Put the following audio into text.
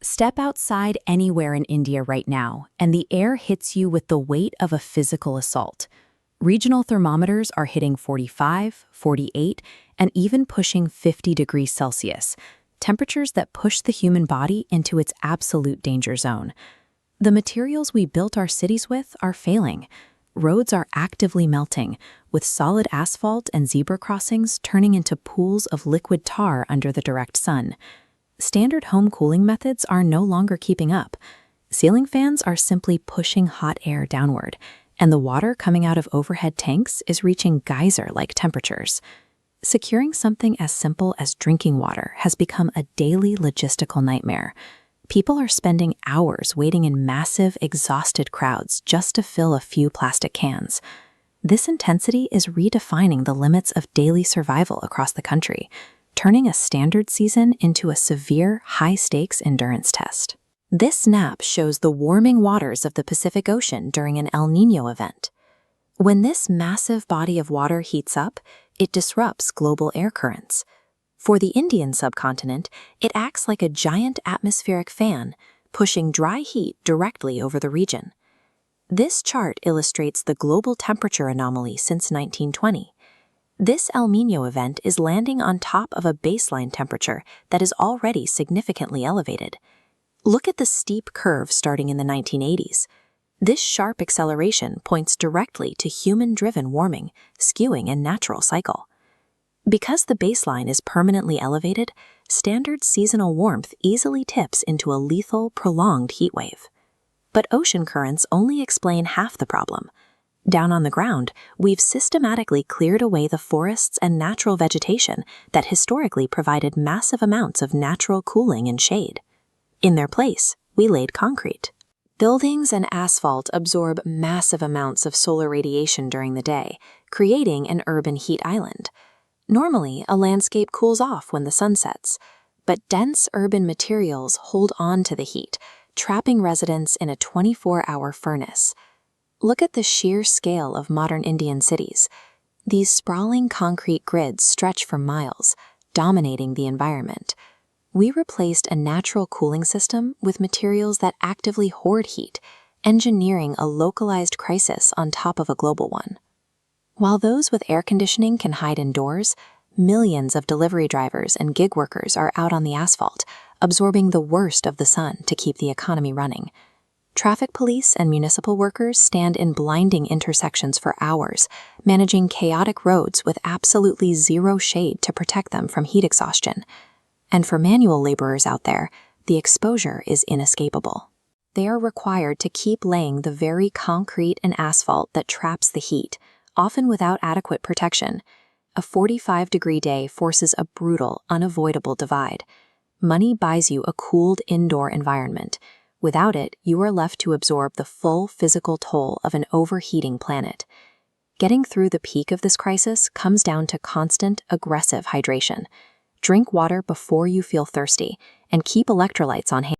Step outside anywhere in India right now, and the air hits you with the weight of a physical assault. Regional thermometers are hitting 45, 48, and even pushing 50 degrees Celsius, temperatures that push the human body into its absolute danger zone. The materials we built our cities with are failing. Roads are actively melting, with solid asphalt and zebra crossings turning into pools of liquid tar under the direct sun. Standard home cooling methods are no longer keeping up. Ceiling fans are simply pushing hot air downward, and the water coming out of overhead tanks is reaching geyser-like temperatures. Securing something as simple as drinking water has become a daily logistical nightmare. People are spending hours waiting in massive, exhausted crowds just to fill a few plastic cans. This intensity is redefining the limits of daily survival across the country, turning a standard season into a severe, high-stakes endurance test. This snap shows the warming waters of the Pacific Ocean during an El Niño event. When this massive body of water heats up, it disrupts global air currents. For the Indian subcontinent, it acts like a giant atmospheric fan, pushing dry heat directly over the region. This chart illustrates the global temperature anomaly since 1920. This El Niño event is landing on top of a baseline temperature that is already significantly elevated. Look at the steep curve starting in the 1980s. This sharp acceleration points directly to human-driven warming, skewing a natural cycle. Because the baseline is permanently elevated, standard seasonal warmth easily tips into a lethal, prolonged heat wave. But ocean currents only explain half the problem. Down on the ground, we've systematically cleared away the forests and natural vegetation that historically provided massive amounts of natural cooling and shade. In their place, we laid concrete. Buildings and asphalt absorb massive amounts of solar radiation during the day, creating an urban heat island. Normally, a landscape cools off when the sun sets, but dense urban materials hold on to the heat, trapping residents in a 24-hour furnace. Look at the sheer scale of modern Indian cities. These sprawling concrete grids stretch for miles, dominating the environment. We replaced a natural cooling system with materials that actively hoard heat, engineering a localized crisis on top of a global one. While those with air conditioning can hide indoors, millions of delivery drivers and gig workers are out on the asphalt, absorbing the worst of the sun to keep the economy running. Traffic police and municipal workers stand in blinding intersections for hours, managing chaotic roads with absolutely zero shade to protect them from heat exhaustion. And for manual laborers out there, the exposure is inescapable. They are required to keep laying the very concrete and asphalt that traps the heat, often without adequate protection. A 45-degree day forces a brutal, unavoidable divide. Money buys you a cooled indoor environment. Without it, you are left to absorb the full physical toll of an overheating planet. Getting through the peak of this crisis comes down to constant, aggressive hydration. Drink water before you feel thirsty, and keep electrolytes on hand.